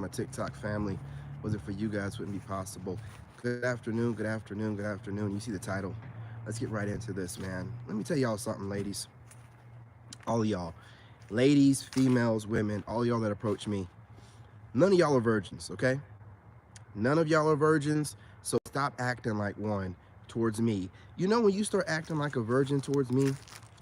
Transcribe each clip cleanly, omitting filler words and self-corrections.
my TikTok family. Was it for you guys, wouldn't be possible. Good afternoon, good afternoon, good afternoon. You see the title. Let's get right into this, man. Let me tell y'all something, ladies. All of y'all. Ladies, females, women, all y'all that approach me. None of y'all are virgins, okay? None of y'all are virgins, so stop acting like one towards me. You know, when you start acting like a virgin towards me,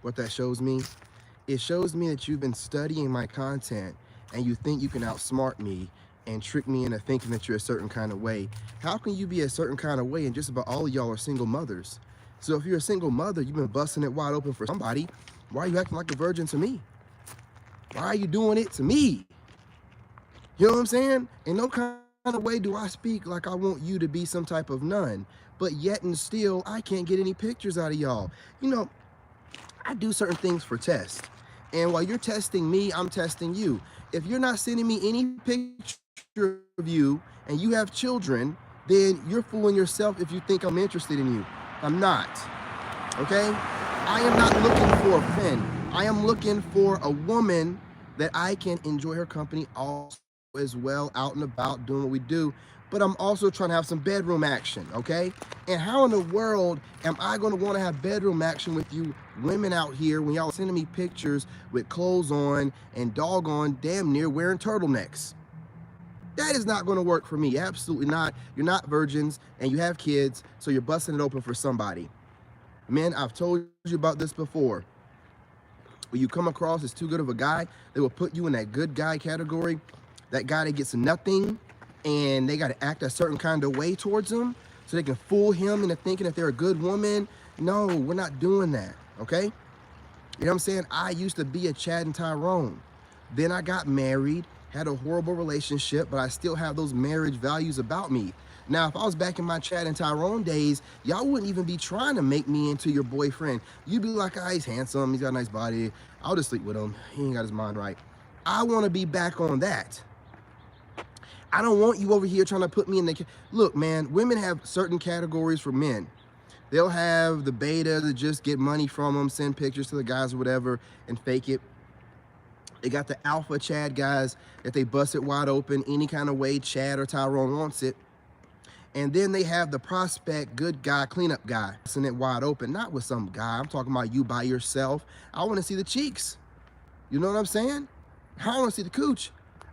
what that shows me? It shows me that you've been studying my content and you think you can outsmart me and trick me into thinking that you're a certain kind of way. How can you be a certain kind of way and just about all of y'all are single mothers? So if you're a single mother, you've been busting it wide open for somebody. Why are you acting like a virgin to me? Why are you doing it to me? You know what I'm saying? In no kind of way do I speak like I want you to be some type of nun, but yet and still I can't get any pictures out of y'all. You know, I do certain things for tests. And while you're testing me, I'm testing you. If you're not sending me any picture of you and you have children, then you're fooling yourself if you think I'm interested in you. I'm not, okay? I am not looking for a friend. I am looking for a woman that I can enjoy her company all as well, out and about doing what we do, but I'm also trying to have some bedroom action, okay? And how in the world am I going to want to have bedroom action with you women out here when y'all sending me pictures with clothes on and doggone damn near wearing turtlenecks? That is not going to work for me. Absolutely not. You're not virgins and you have kids, so you're busting it open for somebody. Men, I've told you about this before. When you come across as too good of a guy, they will put you in that good guy category. That guy that gets nothing and they got to act a certain kind of way towards him so they can fool him into thinking that they're a good woman. No, we're not doing that, okay? You know what I'm saying? I used to be a Chad and Tyrone. Then I got married, had a horrible relationship, but I still have those marriage values about me. Now, if I was back in my Chad and Tyrone days, y'all wouldn't even be trying to make me into your boyfriend. You'd be like, ah, he's handsome, he's got a nice body, I'll just sleep with him, he ain't got his mind right. I want to be back on that. I don't want you over here trying to put me in the... Look, man, women have certain categories for men. They'll have the beta that just get money from them, send pictures to the guys or whatever, and fake it. They got the alpha Chad guys that they bust it wide open any kind of way Chad or Tyrone wants it. And then they have the prospect, good guy, cleanup guy, busting it wide open, not with some guy. I'm talking about you by yourself. I want to see the cheeks. You know what I'm saying? I want to see the cooch.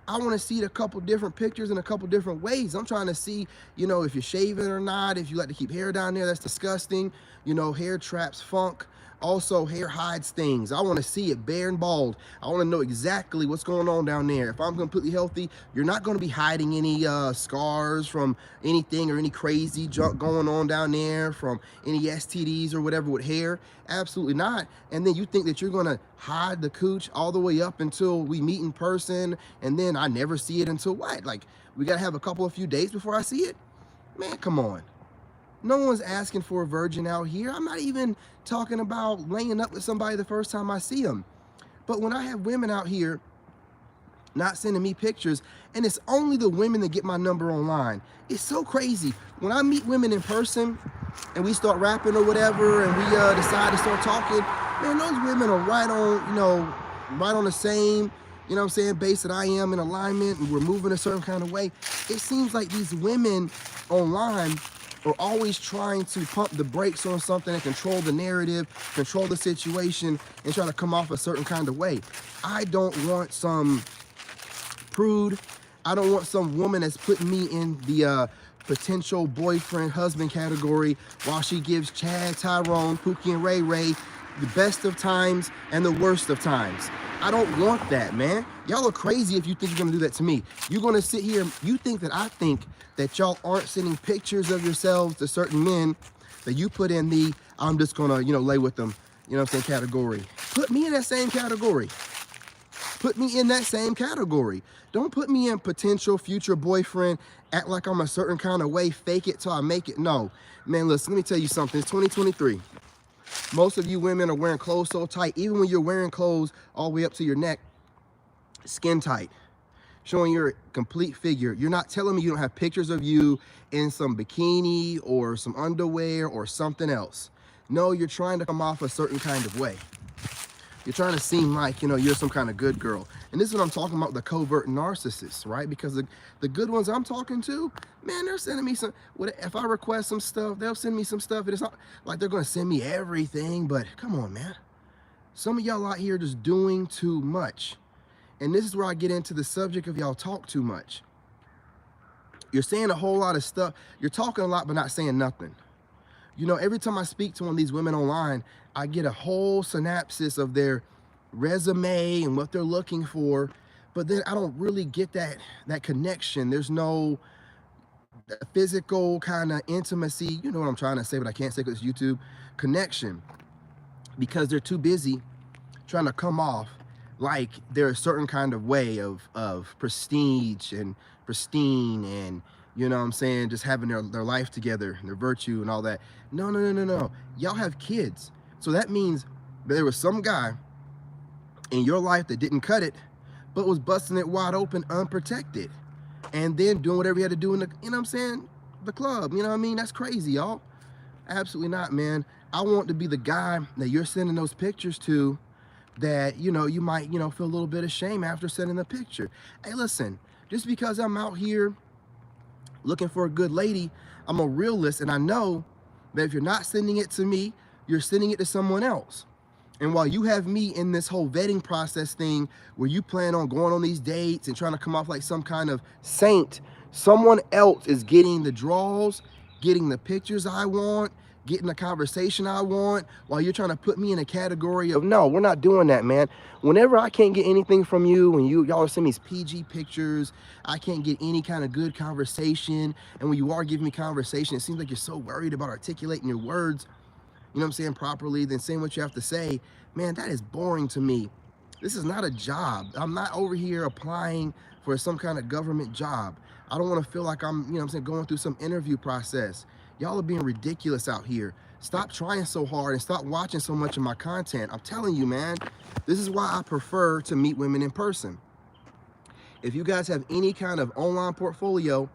I want to see a couple different pictures in a couple different ways. I'm trying to see, you know, if you're shaving or not, if you like to keep hair down there, that's disgusting. You know, hair traps funk. Also, hair hides things. I want to see it bare and bald. I want to know exactly what's going on down there. If I'm completely healthy, you're not going to be hiding any scars from anything or any crazy junk going on down there from any STDs or whatever with hair. Absolutely not. And then you think that you're going to hide the cooch all the way up until we meet in person, and then I never see it until what? Like, we got to have a few days before I see it? Man, come on. No one's asking for a virgin out here. I'm not even talking about laying up with somebody the first time I see them. But when I have women out here not sending me pictures, and it's only the women that get my number online. It's so crazy. When I meet women in person and we start rapping or whatever and we decide to start talking, man, those women are right on, you know, right on the same, you know what I'm saying, base that I am in alignment, and we're moving a certain kind of way. It seems like these women online are always trying to pump the brakes on something and control the narrative, control the situation, and try to come off a certain kind of way. I don't want some prude. I don't want some woman that's putting me in the potential boyfriend, husband category while she gives Chad, Tyrone, Pookie, and Ray Ray the best of times and the worst of times. I don't want that, man. Y'all are crazy if you think you're gonna do that to me. You're gonna sit here, you think that I think that y'all aren't sending pictures of yourselves to certain men that you put in the, I'm just gonna, you know, lay with them, you know what I'm saying, category. Put me in that same category. Put me in that same category. Don't put me in potential future boyfriend, act like I'm a certain kind of way, fake it till I make it. No, man, listen, let me tell you something. It's 2023. Most of you women are wearing clothes so tight, even when you're wearing clothes all the way up to your neck, skin tight, showing your complete figure. You're not telling me you don't have pictures of you in some bikini or some underwear or something else. No, you're trying to come off a certain kind of way. You're trying to seem like, you're some kind of good girl. And this is what I'm talking about, the covert narcissists, right? Because the good ones I'm talking to, man, they're sending me some, if I request some stuff, they'll send me some stuff. And it's not like they're going to send me everything, but come on, man. Some of y'all out here just doing too much. And this is where I get into the subject of y'all talk too much. You're saying a whole lot of stuff. You're talking a lot, but not saying nothing. Every time I speak to one of these women online, I get a whole synopsis of their resume and what they're looking for, but then I don't really get that connection. There's no physical kind of intimacy. You know what I'm trying to say, but I can't say because it's YouTube connection, because they're too busy trying to come off like they're a certain kind of way of prestige and pristine and, you know what I'm saying, just having their life together, their virtue and all that. No. Y'all have kids. So that means there was some guy in your life that didn't cut it, but was busting it wide open, unprotected, and then doing whatever he had to do in the, you know what I'm saying, the club. You know what I mean? That's crazy, y'all. Absolutely not, man. I want to be the guy that you're sending those pictures to that, you might, feel a little bit of shame after sending the picture. Hey, listen, just because I'm out here looking for a good lady, I'm a realist, and I know that if you're not sending it to me, you're sending it to someone else. And while you have me in this whole vetting process thing where you plan on going on these dates and trying to come off like some kind of saint, someone else is getting the draws, getting the pictures I want, getting the conversation I want, while you're trying to put me in a category of, no, we're not doing that, man. Whenever I can't get anything from you, when y'all send me PG pictures, I can't get any kind of good conversation. And when you are giving me conversation, it seems like you're so worried about articulating your words, you know what I'm saying, properly, then saying what you have to say. Man, that is boring to me. This is not a job. I'm not over here applying for some kind of government job. I don't want to feel like I'm, going through some interview process. Y'all are being ridiculous out here. Stop trying so hard and stop watching so much of my content. I'm telling you, man, this is why I prefer to meet women in person. If you guys have any kind of online portfolio,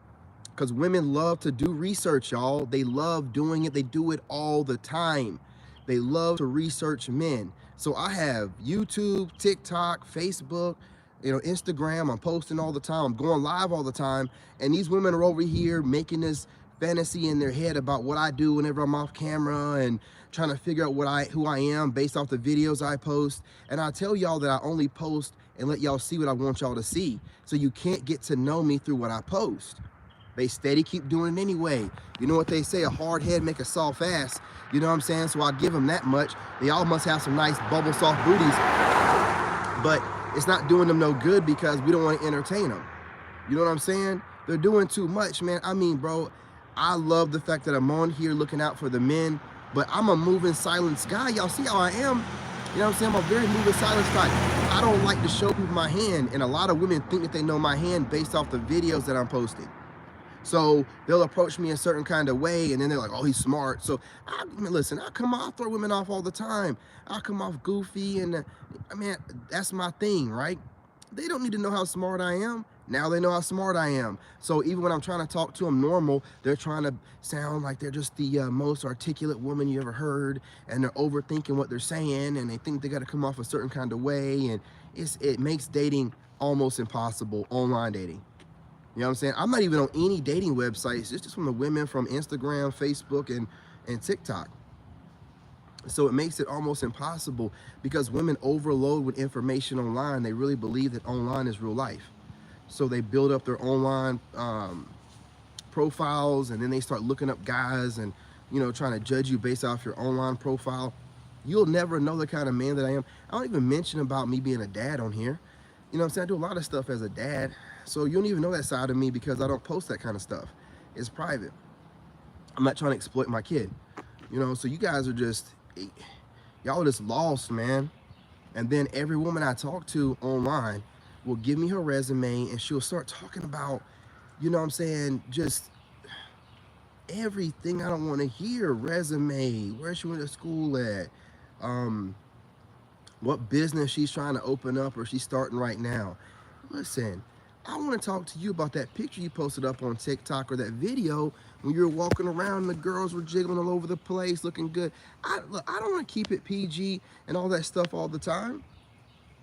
because women love to do research, y'all. They love doing it. They do it all the time. They love to research men. So I have YouTube, TikTok, Facebook, Instagram. I'm posting all the time. I'm going live all the time. And these women are over here making this fantasy in their head about what I do whenever I'm off camera and trying to figure out who I am based off the videos I post. And I tell y'all that I only post and let y'all see what I want y'all to see. So you can't get to know me through what I post. They steady keep doing it anyway. You know what they say, a hard head make a soft ass. You know what I'm saying? So I give them that much. They all must have some nice bubble soft booties, but it's not doing them no good because we don't want to entertain them. You know what I'm saying? They're doing too much, man. I mean, bro, I love the fact that I'm on here looking out for the men, but I'm a moving silence guy. Y'all see how I am? You know what I'm saying? I'm a very moving silence guy. I don't like to show people my hand, and a lot of women think that they know my hand based off the videos that I'm posting. So they'll approach me a certain kind of way, and then they're like, oh, he's smart. So listen, I throw women off all the time. I come off goofy, and that's my thing, right? They don't need to know how smart I am. Now they know how smart I am. So even when I'm trying to talk to them normal, they're trying to sound like they're just the most articulate woman you ever heard, and they're overthinking what they're saying, and they think they got to come off a certain kind of way, and it makes dating almost impossible, online dating. You know what I'm saying? I'm not even on any dating websites. It's just from the women from Instagram, Facebook, and TikTok. So it makes it almost impossible because women overload with information online. They really believe that online is real life. So they build up their online profiles, and then they start looking up guys and, trying to judge you based off your online profile. You'll never know the kind of man that I am. I don't even mention about me being a dad on here. You know what I'm saying? I do a lot of stuff as a dad. So you don't even know that side of me because I don't post that kind of stuff. It's private. I'm not trying to exploit my kid. So you guys are y'all are just lost, man. And then every woman I talk to online will give me her resume, and she'll start talking about, you know what I'm saying, just everything I don't want to hear. Resume, where she went to school at, what business she's trying to open up or she's starting right now. Listen, I want to talk to you about that picture you posted up on TikTok, or that video when you were walking around and the girls were jiggling all over the place looking good. Look, I don't want to keep it PG and all that stuff all the time.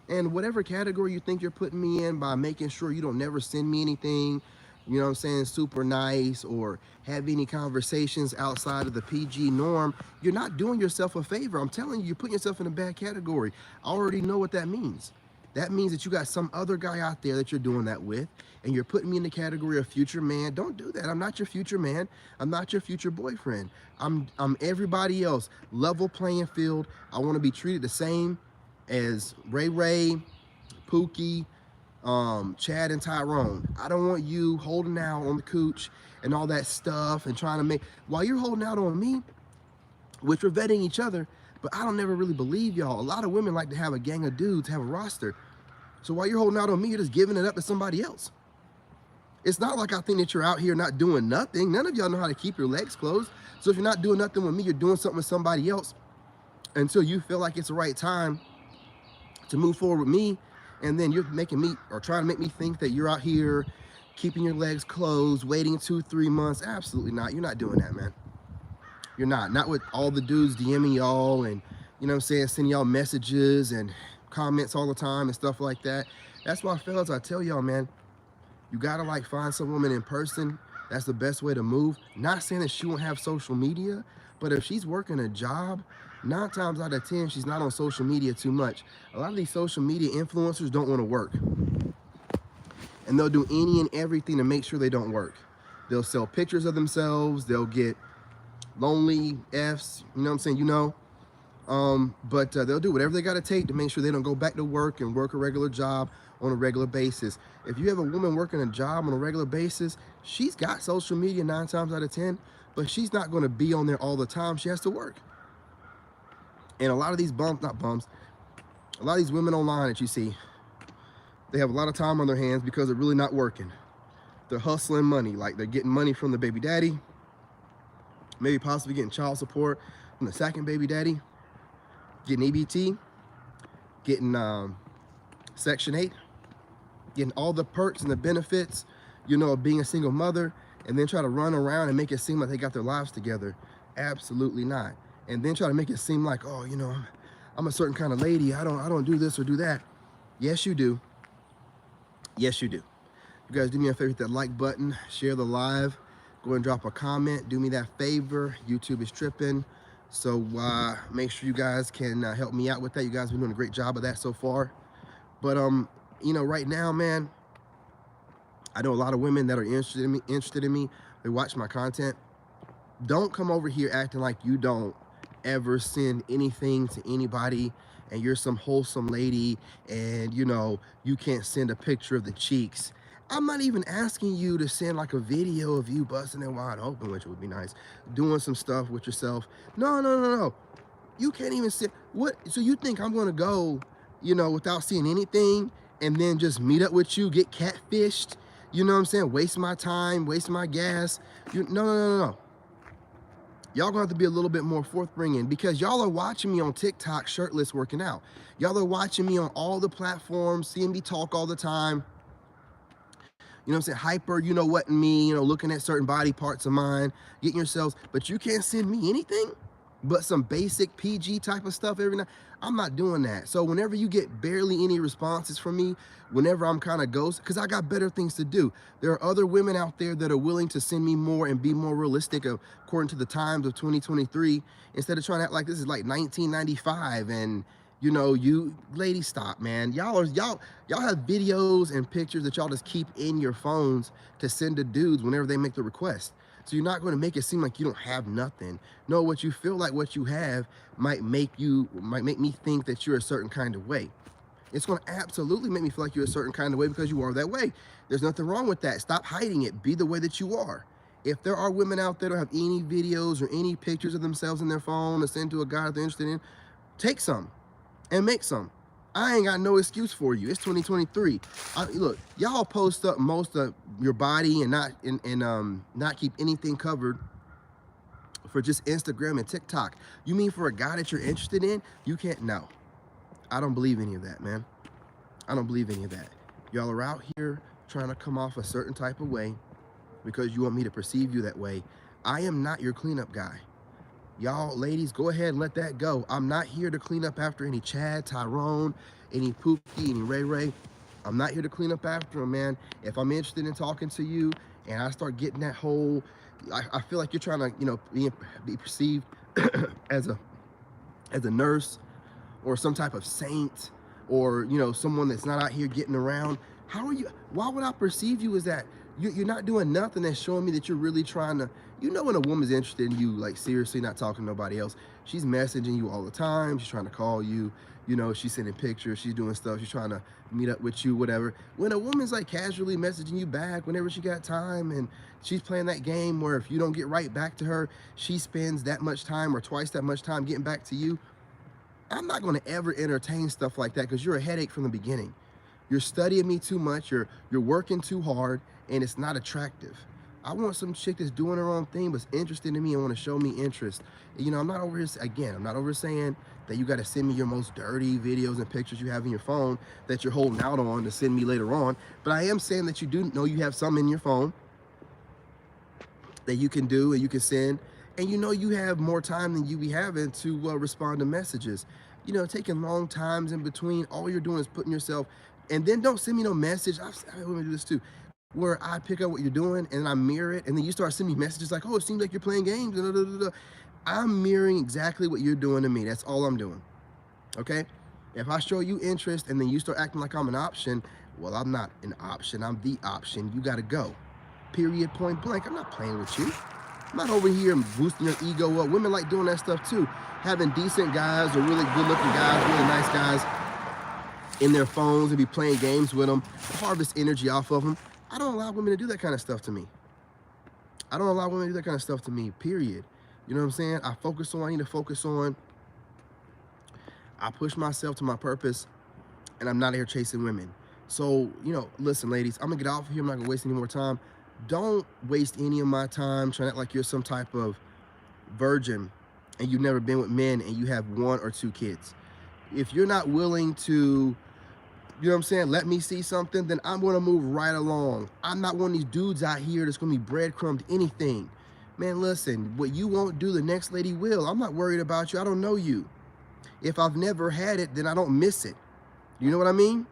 And whatever category you think you're putting me in by making sure you don't never send me anything, you know what I'm saying, super nice, or have any conversations outside of the PG norm, you're not doing yourself a favor. I'm telling you, you're putting yourself in a bad category. I already know what that means. That means that you got some other guy out there that you're doing that with, and you're putting me in the category of future man. Don't do that. I'm not your future man. I'm not your future boyfriend. I'm everybody else. Level playing field. I want to be treated the same as Ray, Pookie, Chad, and Tyrone. I don't want you holding out on the cooch and all that stuff and trying to make, while you're holding out on me, which we're vetting each other, but I don't never really believe y'all. A lot of women like to have a gang of dudes, have a roster. So while you're holding out on me, you're just giving it up to somebody else. It's not like I think that you're out here not doing nothing. None of y'all know how to keep your legs closed. So if you're not doing nothing with me, you're doing something with somebody else until you feel like it's the right time to move forward with me, and then you're making me, or trying to make me think that you're out here keeping your legs closed, waiting 2-3 months. Absolutely not. You're not doing that, man. You're not with all the dudes DMing y'all and, you know what I'm saying, sending y'all messages and comments all the time and stuff like that. That's why, fellas, I tell y'all, man, you gotta like find some woman in person. That's the best way to move. Not saying that she won't have social media, but if she's working a job, 9 times out of 10, she's not on social media too much. A lot of these social media influencers don't want to work. And they'll do any and everything to make sure they don't work. They'll sell pictures of themselves. They'll get lonely Fs, you know what I'm saying, you know. But they'll do whatever they got to take to make sure they don't go back to work and work a regular job on a regular basis. If you have a woman working a job on a regular basis, she's got social media 9 times out of 10, but she's not going to be on there all the time. She has to work. And a lot of these a lot of these women online that you see, they have a lot of time on their hands because they're really not working. They're hustling money, like they're getting money from the baby daddy, maybe possibly getting child support from the second baby daddy, getting EBT, getting Section 8, getting all the perks and the benefits, you know, of being a single mother, and then try to run around and make it seem like they got their lives together. Absolutely not. And then try to make it seem like, oh, you know, I'm a certain kind of lady. I don't do this or do that. Yes, you do. Yes, you do. You guys do me a favor, hit that like button, share the live, go and drop a comment. Do me that favor. YouTube is tripping. So make sure you guys can help me out with that. You guys have been doing a great job of that so far. But, you know, right now, man, I know a lot of women that are interested in me. They watch my content. Don't come over here acting like you don't ever send anything to anybody and you're some wholesome lady and, you know, you can't send a picture of the cheeks. I'm not even asking you to send like a video of you busting it wide open, which would be nice, doing some stuff with yourself. No. You can't even send, what? So you think I'm going to go, you know, without seeing anything and then just meet up with you, get catfished, you know what I'm saying, waste my time, waste my gas? No. Y'all gonna have to be a little bit more forthbringing, because y'all are watching me on TikTok shirtless working out. Y'all are watching me on all the platforms, seeing me talk all the time. You know what I'm saying? Hyper, you know what, me, you know, looking at certain body parts of mine, getting yourselves, but you can't send me anything but some basic PG type of stuff every night. I'm not doing that. So whenever you get barely any responses from me, whenever I'm kind of ghost, because I got better things to do. There are other women out there that are willing to send me more and be more realistic according to the times of 2023, instead of trying to act like this is like 1995 and, you know, you ladies, stop, man. Y'all have videos and pictures that y'all just keep in your phones to send to dudes whenever they make the request. So you're not going to make it seem like you don't have nothing. No, what you feel like what you have might make me think that you're a certain kind of way. It's going to absolutely make me feel like you're a certain kind of way because you are that way. There's nothing wrong with that. Stop hiding it. Be the way that you are. If there are women out there that have any videos or any pictures of themselves in their phone to send to a guy that they're interested in, take some and make some. I ain't got no excuse for you. It's 2023. Look, y'all post up most of your body and not keep anything covered for just Instagram and TikTok. You mean for a guy that you're interested in, you can't? No, I don't believe any of that, man. I don't believe any of that. Y'all are out here trying to come off a certain type of way because you want me to perceive you that way. I am not your cleanup guy. Y'all, ladies, go ahead and let that go. I'm not here to clean up after any Chad, Tyrone, any Pookie, any Ray Ray. I'm not here to clean up after them, man. If I'm interested in talking to you and I start getting that whole, I feel like you're trying to, be perceived as a nurse or some type of saint or, someone that's not out here getting around. How are you? Why would I perceive you as that? You're not doing nothing that's showing me that you're really trying to, when a woman's interested in you, like seriously not talking to nobody else, she's messaging you all the time. She's trying to call you, she's sending pictures, she's doing stuff, she's trying to meet up with you, whatever. When a woman's like casually messaging you back whenever she got time and she's playing that game where if you don't get right back to her, she spends that much time or twice that much time getting back to you. I'm not going to ever entertain stuff like that because you're a headache from the beginning. You're studying me too much, you're working too hard, and it's not attractive. I want some chick that's doing her own thing, but's interested in me and want to show me interest. I'm not over here, again, I'm not over saying that you got to send me your most dirty videos and pictures you have in your phone that you're holding out on to send me later on. But I am saying that you do know you have some in your phone that you can do and you can send. And you have more time than you be having to respond to messages. Taking long times in between, all you're doing is putting yourself, and then don't send me no message. I've women do this too, where I pick up what you're doing and I mirror it, and then you start sending me messages like, oh, it seems like you're playing games. I'm mirroring exactly what you're doing to me. That's all I'm doing. Okay? If I show you interest and then you start acting like I'm an option, well, I'm not an option. I'm the option. You got to go. Period, point blank. I'm not playing with you. I'm not over here boosting your ego up. Women like doing that stuff too. Having decent guys or really good looking guys, really nice guys in their phones and be playing games with them, harvest energy off of them. I don't allow women to do that kind of stuff to me. I don't allow women to do that kind of stuff to me, period. You know what I'm saying? I focus on what I need to focus on. I push myself to my purpose, and I'm not here chasing women. So, listen, ladies, I'm going to get off of here. I'm not going to waste any more time. Don't waste any of my time trying to act like you're some type of virgin and you've never been with men and you have 1 or 2 kids. If you're not willing to, let me see something, then I'm going to move right along. I'm not one of these dudes out here that's going to be breadcrumbed anything. Man, listen, what you won't do, the next lady will. I'm not worried about you. I don't know you. If I've never had it, then I don't miss it. You know what I mean?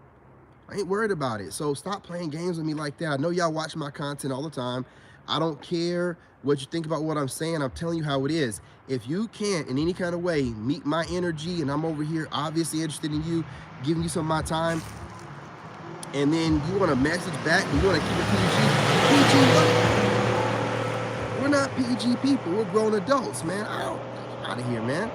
I ain't worried about it. So stop playing games with me like that. I know y'all watch my content all the time. I don't care what you think about what I'm saying. I'm telling you how it is. If you can't in any kind of way meet my energy and I'm over here obviously interested in you, giving you some of my time, and then you want to message back and you want to keep it PG, we're not PG people. We're grown adults, man. Out of here, man.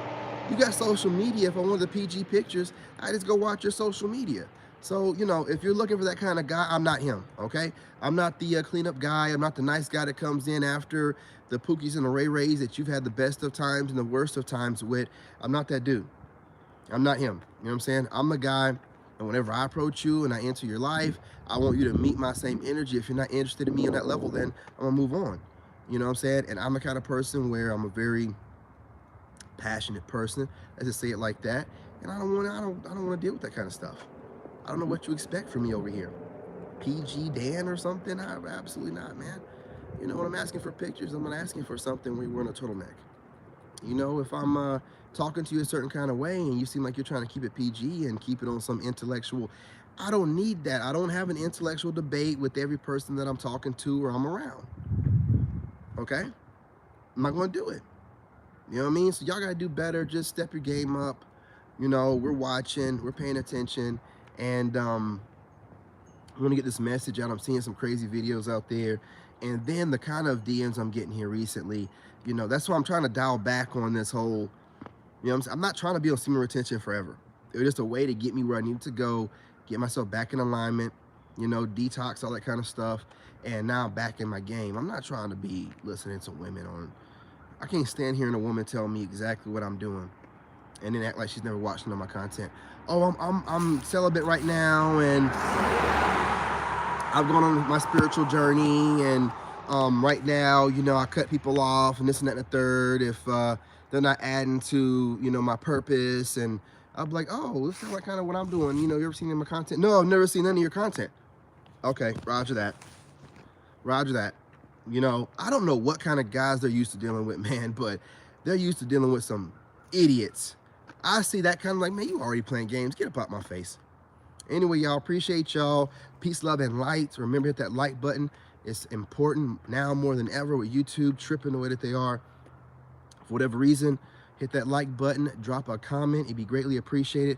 You got social media. If I wanted the PG pictures, I just go watch your social media. So, if you're looking for that kind of guy, I'm not him, okay? I'm not the cleanup guy. I'm not the nice guy that comes in after the Pookies and the Ray Rays that you've had the best of times and the worst of times with. I'm not that dude. I'm not him. You know what I'm saying? I'm a guy, and whenever I approach you and I enter your life, I want you to meet my same energy. If you're not interested in me on that level, then I'm going to move on. You know what I'm saying? And I'm the kind of person where I'm a very passionate person. Let's just say it like that. And I don't want to deal with that kind of stuff. I don't know what you expect from me over here. PG Dan or something? Absolutely not, man. When I'm asking for pictures, I'm not asking for something where you're wearing a turtleneck. If I'm talking to you a certain kind of way and you seem like you're trying to keep it PG and keep it on some intellectual, I don't need that. I don't have an intellectual debate with every person that I'm talking to or I'm around. Okay? I'm not going to do it. You know what I mean? So y'all got to do better. Just step your game up. We're watching, we're paying attention. And I'm going to get this message out. I'm seeing some crazy videos out there. And then the kind of DMs I'm getting here recently, that's why I'm trying to dial back on this whole, I'm not trying to be on semen retention forever. It was just a way to get me where I needed to go, get myself back in alignment, detox, all that kind of stuff. And now I'm back in my game. I'm not trying to be listening to women on, I can't stand hearing a woman tell me exactly what I'm doing and then act like she's never watched none of my content. Oh, I'm celibate right now, and I've gone on my spiritual journey, and right now, I cut people off, and this and that and the third, if they're not adding to, my purpose, and I'm like, oh, this is like kind of what I'm doing. You ever seen any of my content? No, I've never seen none of your content. Okay, roger that. Roger that. You know, I don't know what kind of guys they're used to dealing with, man, but they're used to dealing with some idiots. I see that kind of like, man, you already playing games. Get up out my face. Anyway, y'all, appreciate y'all. Peace, love, and light. Remember, hit that like button. It's important now more than ever with YouTube tripping the way that they are. For whatever reason, hit that like button, drop a comment. It'd be greatly appreciated.